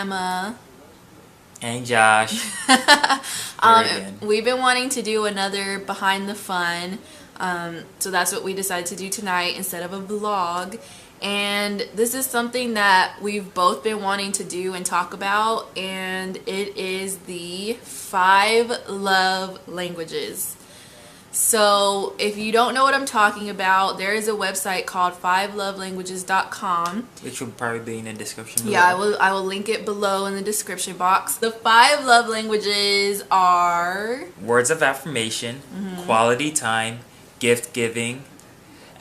Emma. And Josh. We've been wanting to do another Behind the Fun. So that's what we decided to do tonight instead of a vlog. And this is something that we've both been wanting to do and talk about. And it is the 5 love languages. So if you don't know what I'm talking about, there is a website called 5lovelanguages.com. Which will probably be in the description below. Yeah, I will link it below in the description box. The 5 love languages are... words of affirmation, quality time, gift giving,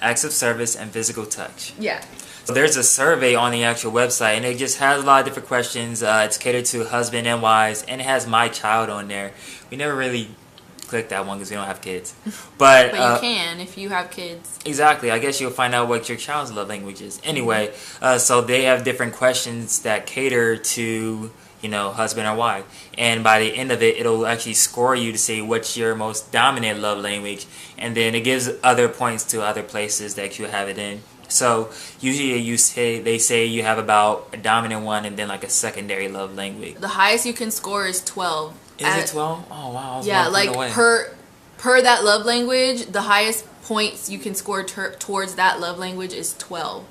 acts of service, and physical touch. Yeah. So there's a survey on the actual website, and it just has a lot of different questions. It's catered to husband and wives, and it has my child on there. We never really click that one because we don't have kids, but you can if you have kids. Exactly. I guess you'll find out what your child's love language is. Anyway, so they have different questions that cater to, you know, husband or wife, and by the end of it, it'll actually score you to say what's your most dominant love language, and then it gives other points to other places that you have it in. So usually they say you have about a dominant one and then like a secondary love language. The highest you can score is 12. Is it 12? Oh wow. Yeah, like per that love language, the highest points you can score towards that love language is 12.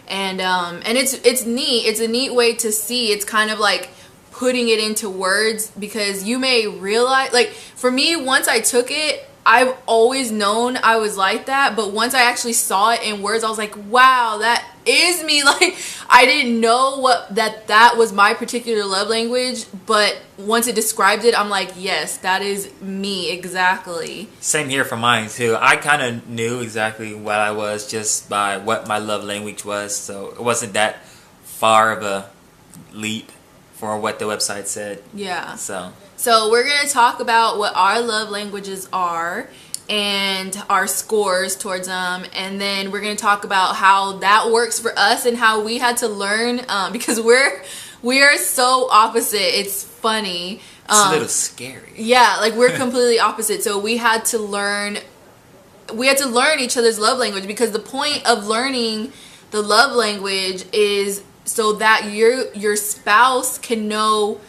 And it's neat. It's a neat way to see. It's kind of like putting it into words, because you may realize, like for me, once I took it, I've always known I was like that, but once I actually saw it in words, I was like, wow, that is me. Like, I didn't know that was my particular love language, but once it described it, I'm like, yes, that is me exactly. Same here for mine too. I kind of knew exactly what I was just by what my love language was, so it wasn't that far of a leap for what the website said. Yeah. So we're going to talk about what our love languages are and our scores towards them, and then we're going to talk about how that works for us and how we had to learn, because we are so opposite. It's funny. It's a little scary. Yeah, like we're completely opposite. So we had to learn each other's love language, because the point of learning the love language is so that your spouse can know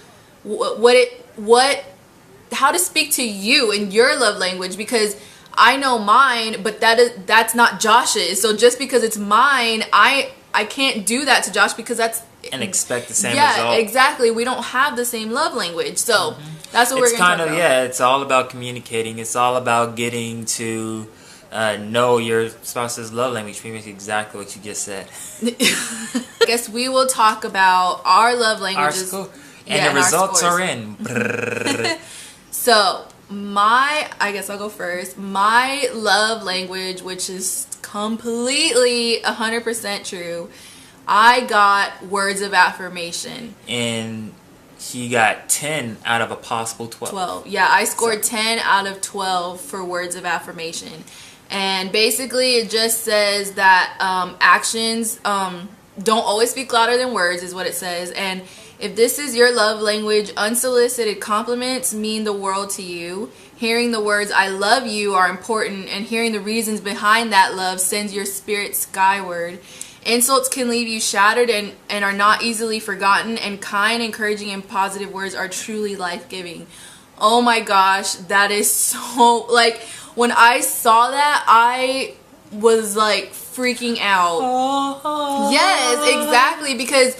how to speak to you in your love language, because I know mine, but that's not Josh's. So just because it's mine, I can't do that to Josh, because that's and expect the same result. Yeah, exactly. We don't have the same love language. So that's what we're going to talk about. Yeah, it's all about communicating. It's all about getting to know your spouse's love language. Pretty much exactly what you just said. I guess we will talk about our love languages. And the results are in. So, I guess I'll go first. My love language, which is completely 100% true, I got words of affirmation. And she got 10 out of a possible 12. Yeah, I scored 10 out of 12 for words of affirmation. And basically it just says that actions don't always speak louder than words, is what it says. And if this is your love language, unsolicited compliments mean the world to you. Hearing the words "I love you" are important, and hearing the reasons behind that love sends your spirit skyward. Insults can leave you shattered and are not easily forgotten, and kind, encouraging, and positive words are truly life-giving. Oh my gosh, that is so, like, when I saw that, I was like freaking out. Yes, exactly, because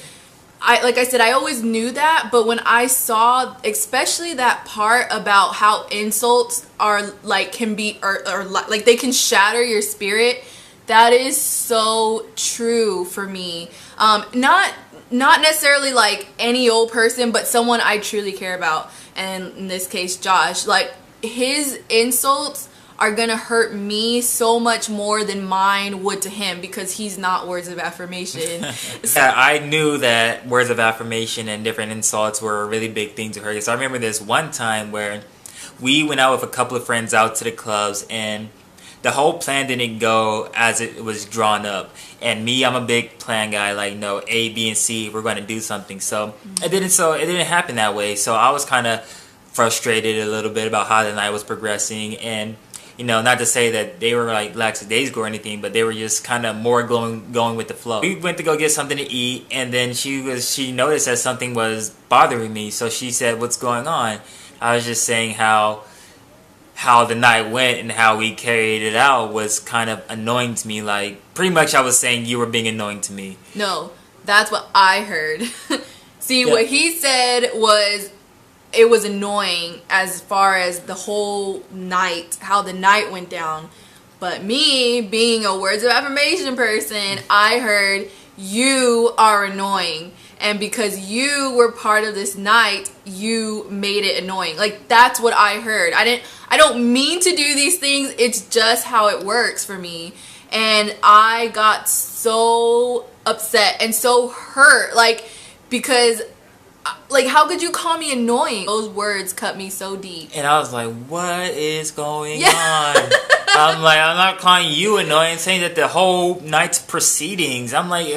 like I said, I always knew that, but when I saw, especially that part about how insults are like can be or like they can shatter your spirit, that is so true for me. Not necessarily like any old person, but someone I truly care about, and in this case, Josh. Like, his insults are gonna hurt me so much more than mine would to him, because he's not words of affirmation. Yeah, I knew that words of affirmation and different insults were a really big thing to her. So I remember this one time where we went out with a couple of friends out to the clubs, and the whole plan didn't go as it was drawn up. And me, I'm a big plan guy, like, no, A, B, and C, we're going to do something. So it didn't happen that way. So I was kind of frustrated a little bit about how the night was progressing, and not to say that they were like lackadaisical or anything, but they were just kind of more going with the flow. We went to go get something to eat, and then she noticed that something was bothering me, so she said, "What's going on?" I was just saying how the night went and how we carried it out was kind of annoying to me. Like, pretty much I was saying you were being annoying to me. No, that's what I heard. See, what he said was it was annoying as far as the whole night, how the night went down. But me, being a words of affirmation person, I heard you are annoying. And because you were part of this night, you made it annoying. Like, that's what I heard. I don't mean to do these things. It's just how it works for me. And I got so upset and so hurt. Like, because, like, how could you call me annoying? Those words cut me so deep. And I was like, what is going on? I'm like, I'm not calling you annoying. I'm saying that the whole night's proceedings. I'm like,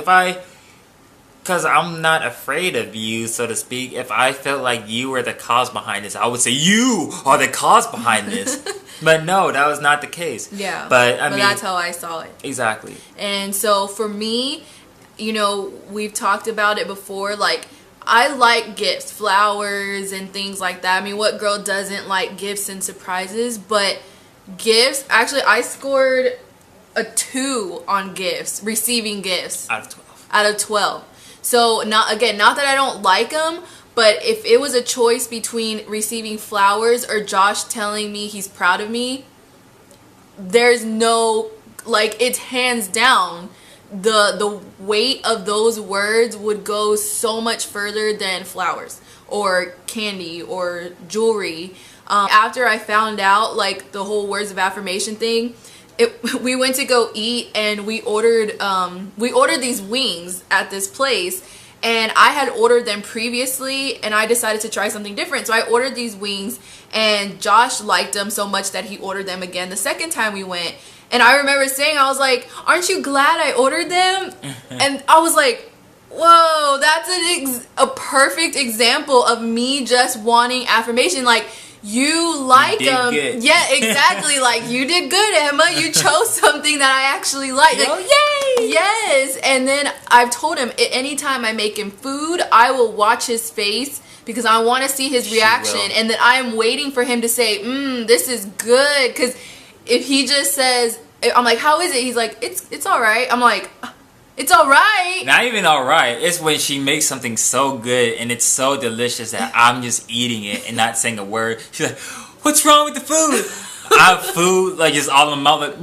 because I'm not afraid of you, so to speak. If I felt like you were the cause behind this, I would say you are the cause behind this. But no, that was not the case. Yeah. But I mean, that's how I saw it. Exactly. And so for me, we've talked about it before. Like, I like gifts, flowers, and things like that. I mean, what girl doesn't like gifts and surprises? But gifts, actually, I scored a 2 on gifts, receiving gifts. Out of 12. Out of 12. So, not that I don't like them, but if it was a choice between receiving flowers or Josh telling me he's proud of me, there's no, like, it's hands down. The weight of those words would go so much further than flowers or candy or jewelry. After I found out, like, the whole words of affirmation thing, we went to go eat, and we ordered these wings at this place, and I had ordered them previously, and I decided to try something different. So I ordered these wings, and Josh liked them so much that he ordered them again the second time we went. And I remember saying, I was like, "Aren't you glad I ordered them?" And I was like, whoa, that's a perfect example of me just wanting affirmation. Like, you like them. Yeah, exactly. Like, you did good, Emma. You chose something that I actually like. Like, oh, yay! Yes. And then I've told him, anytime I make him food, I will watch his face because I want to see his reaction. And then I am waiting for him to say, this is good. Because if he just says, I'm like, how is it? He's like, it's all right. I'm like, it's all right. Not even all right. It's when she makes something so good and it's so delicious that I'm just eating it and not saying a word. She's like, what's wrong with the food? I have food, like, just all in my mouth, like,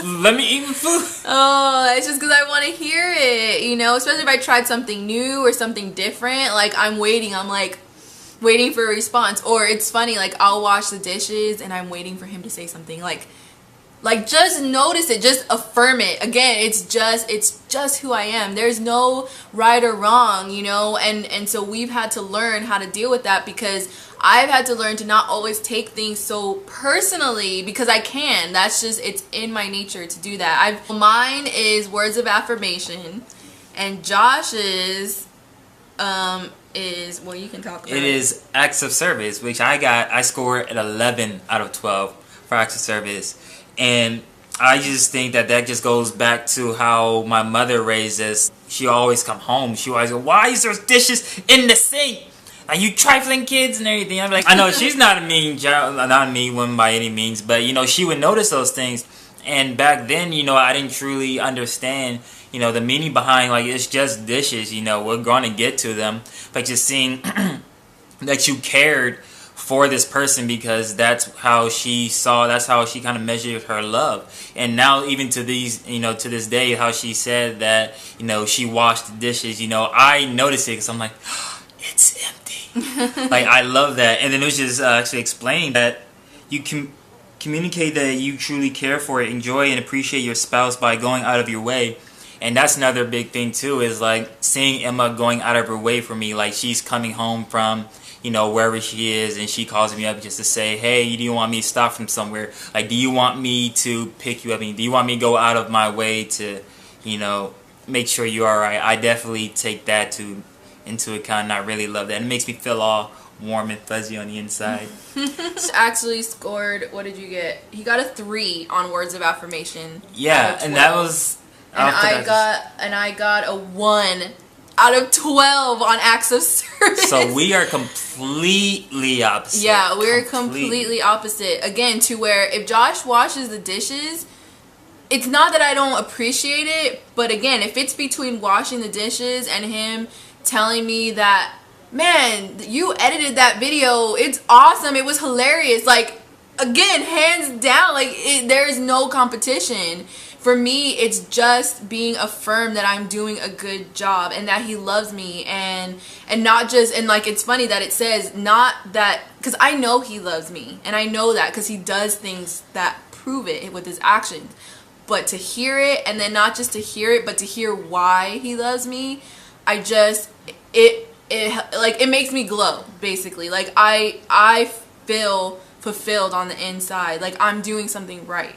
let me eat my food. Oh, it's just because I want to hear it, especially if I tried something new or something different. Like, I'm waiting. I'm like, waiting for a response. Or it's funny, like, I'll wash the dishes and I'm waiting for him to say something. Like just notice it, just affirm it. Again, it's just who I am. There's no right or wrong, and so we've had to learn how to deal with that, because I've had to learn to not always take things so personally, because I can. That's just, it's in my nature to do that. Mine is words of affirmation, and Josh's is, well, you can talk about it. It is acts of service, which I scored at 11 out of 12 for acts of service. And I just think that just goes back to how my mother raised us. She always come home. She always go, why is there dishes in the sink? Are you trifling kids and everything? I'm like, I know she's not a mean woman by any means, but, she would notice those things. And back then, I didn't truly understand, the meaning behind, like, it's just dishes, we're going to get to them. But just seeing that you cared for this person, because that's how she kind of measured her love. And now, even to these, to this day, how she said that, she washed the dishes, I noticed it because I'm like, it's empty. Like, I love that. And then it was just actually explained that you can communicate that you truly care for it, enjoy and appreciate your spouse by going out of your way. And that's another big thing too, is like seeing Emma going out of her way for me. Like, she's coming home from, wherever she is, and she calls me up just to say, hey, do you want me to stop from somewhere? Like, do you want me to pick you up? Do you want me to go out of my way to, make sure you're all right? I definitely take that into account, and I really love that. It makes me feel all warm and fuzzy on the inside. Actually scored, what did you get? He got a 3 on words of affirmation. Yeah, and that was... And I got a 1 out of 12 on acts of service. So we are completely opposite. Yeah, we're completely opposite. Again, to where if Josh washes the dishes, it's not that I don't appreciate it, but again, if it's between washing the dishes and him telling me that, man, you edited that video, it's awesome, it was hilarious, like, again, hands down, like, there is no competition. For me, it's just being affirmed that I'm doing a good job and that he loves me, and not just, and like, it's funny that it says not that, because I know he loves me, and I know that because he does things that prove it with his actions, but to hear it, and then not just to hear it, but to hear why he loves me, I just, it makes me glow, basically. Like, I feel fulfilled on the inside, like I'm doing something right.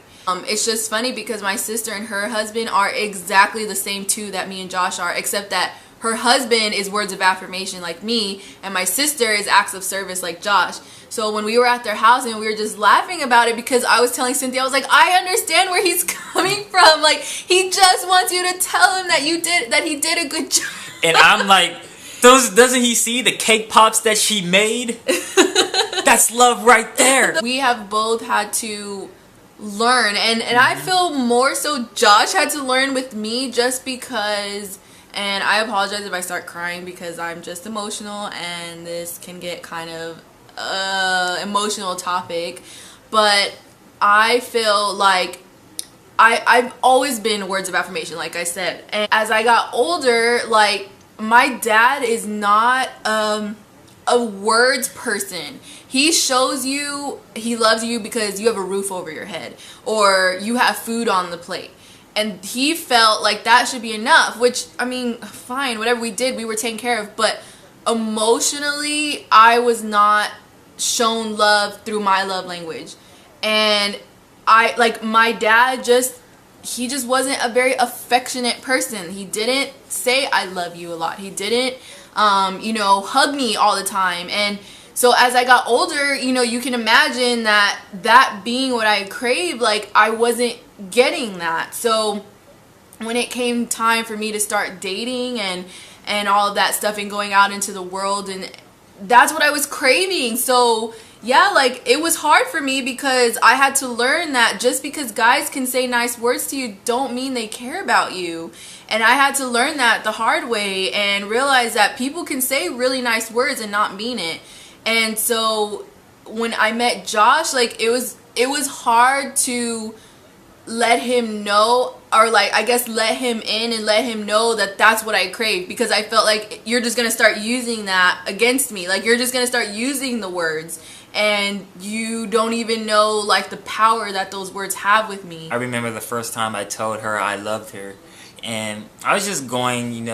It's just funny because my sister and her husband are exactly the same two that me and Josh are, except that her husband is words of affirmation like me, and my sister is acts of service like Josh. So when we were at their house and we were just laughing about it, because I was telling Cynthia, I was like, I understand where he's coming from. Like, he just wants you to tell him that he did a good job. And I'm like, doesn't he see the cake pops that she made? That's love right there. We have both had to learn, and I feel more so Josh had to learn with me, just because, and I apologize if I start crying because I'm just emotional and this can get kind of emotional topic, but I feel like I've always been words of affirmation, like I said, and as I got older, like, my dad is not a words person. He shows you he loves you because you have a roof over your head or you have food on the plate. And he felt like that should be enough, which, I mean, fine, whatever we did, we were taken care of. But emotionally, I was not shown love through my love language. And my dad he just wasn't a very affectionate person. He didn't say I love you a lot. He didn't, hug me all the time. And so as I got older, you can imagine that being what I craved, like, I wasn't getting that. So when it came time for me to start dating and all of that stuff and going out into the world, and that's what I was craving. So yeah, like, it was hard for me because I had to learn that just because guys can say nice words to you don't mean they care about you. And I had to learn that the hard way and realize that people can say really nice words and not mean it. And so when I met Josh, like, it was hard to let him know, or like, I guess let him in and let him know that that's what I crave, because I felt like you're just going to start using that against me. Like, you're just going to start using the words and you don't even know, like, the power that those words have with me. I remember the first time I told her I loved her, and I was just going,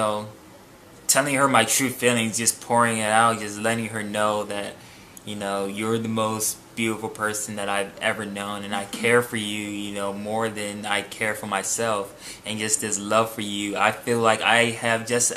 telling her my true feelings, just pouring it out, just letting her know that, you're the most beautiful person that I've ever known, and I care for you, more than I care for myself, and just this love for you. I feel like I have just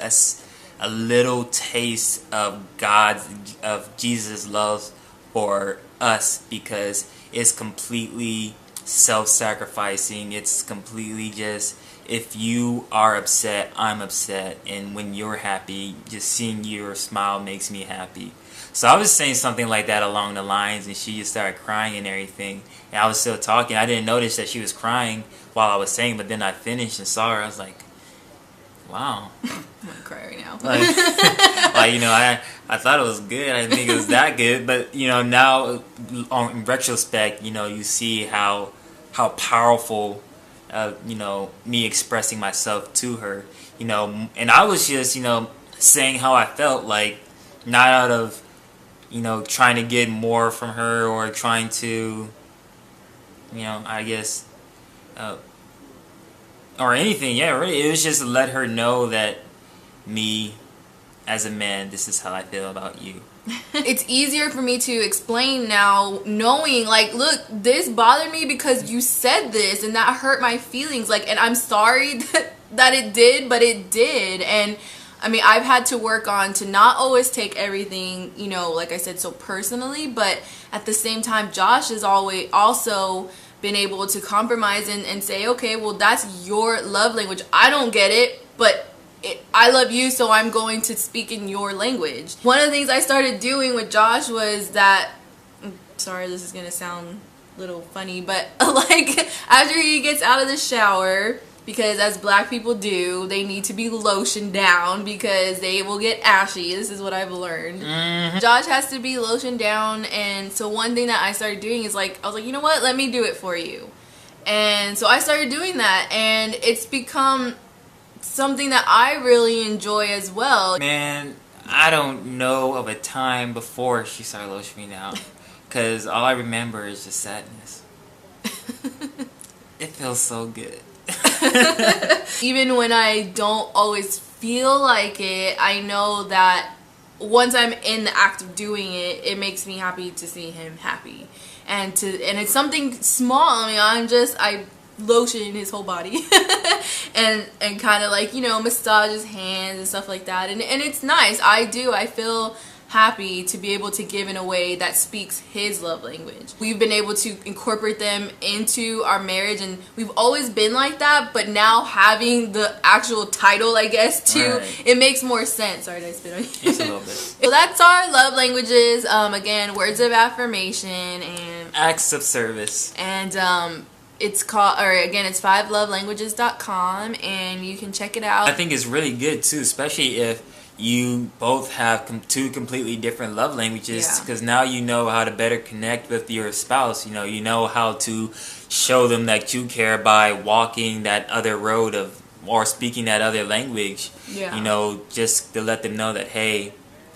a little taste of Jesus' love for us, because it's completely self-sacrificing. It's completely just, if you are upset, I'm upset, and when you're happy, just seeing your smile makes me happy. So I was saying something like that along the lines, and she just started crying and everything, and I was still talking. I didn't notice that she was crying while I was saying, but then I finished and saw her. I was like, wow. I'm gonna cry right now. I thought it was good. I didn't think it was that good, but now in retrospect, you see how powerful me expressing myself to her, and I was just saying how I felt, like, not out of trying to get more from her or trying to I guess or anything. Yeah, really, it was just to let her know that me as a man, this is how I feel about you. It's easier for me to explain now, knowing, like, look, this bothered me because you said this and that hurt my feelings, like, and I'm sorry that it did, but it did. And I mean, I've had to work on to not always take everything, you know, like I said, so personally, but at the same time, Josh has always also been able to compromise and say, okay, well, that's your love language. I don't get it, but I love you, so I'm going to speak in your language. One of the things I started doing with Josh was that, sorry, this is going to sound a little funny, but like after he gets out of the shower, because as black people do, they need to be lotioned down because they will get ashy. This is what I've learned. Mm-hmm. Josh has to be lotioned down, and so one thing that I started doing is like, I was like, you know what? Let me do it for you. And so I started doing that, and it's become something that I really enjoy as well. Man, I don't know of a time before she started lotioning me down, because all I remember is just sadness. It feels so good. Even when I don't always feel like it, I know that once I'm in the act of doing it, it makes me happy to see him happy. And it's something small. I mean, I lotion his whole body and kind of like, you know, massage his hands and stuff like that. And it's nice. I feel happy to be able to give in a way that speaks his love language. We've been able to incorporate them into our marriage, and we've always been like that, but now having the actual title, I guess, too, right, it makes more sense. Sorry, did I spit on you? Just a little bit. So that's our love languages. Again, words of affirmation and acts of service. And it's called, or again, it's 5lovelanguages.com, and you can check it out. I think it's really good too, especially if you both have two completely different love languages, because now you know how to better connect with your spouse. You know how to show them that you care by walking that other road or speaking that other language. You know, just to let them know that, hey,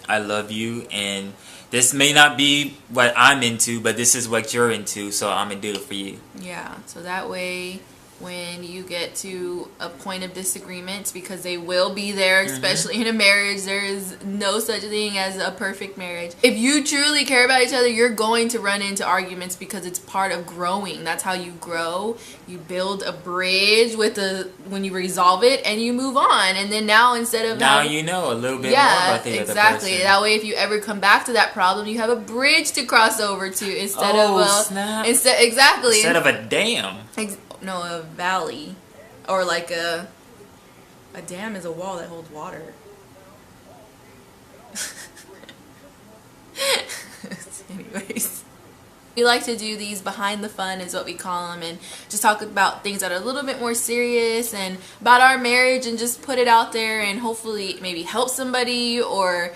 I love you, and this may not be what I'm into, but this is what you're into, so I'm gonna do it for you. Yeah, so that way, when you get to a point of disagreement, because they will be there, especially in a marriage, there is no such thing as a perfect marriage. If you truly care about each other, you're going to run into arguments because it's part of growing. That's how you grow. You build a bridge when you resolve it, and you move on. And then now, instead of you know a little bit more about the other person. That way, if you ever come back to that problem, you have a bridge to cross over to instead of a dam. No, a valley, or like a dam is a wall that holds water. Anyways, we like to do these behind the fun is what we call them, and just talk about things that are a little bit more serious and about our marriage, and just put it out there and hopefully maybe help somebody, or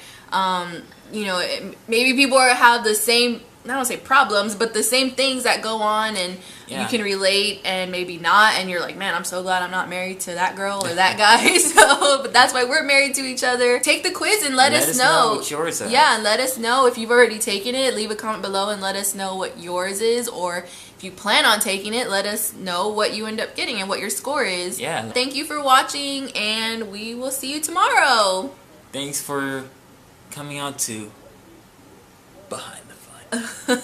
you know, maybe people have the same, I don't say problems, but the same things that go on, and you can relate, and maybe not, and you're like, man, I'm so glad I'm not married to that girl or that guy. So, but that's why we're married to each other. Take the quiz and let us know what yours is. Yeah, and let us know if you've already taken it. Leave a comment below and let us know what yours is, or if you plan on taking it, let us know what you end up getting and what your score is. Yeah. Thank you for watching, and we will see you tomorrow. Thanks for coming out to Behind the Fun.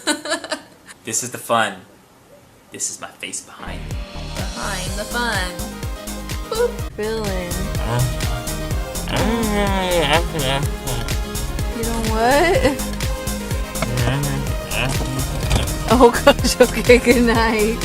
This is the fun. This is my face behind it. Behind the fun. Boop. Feeling. You know what? Oh gosh, okay, good night.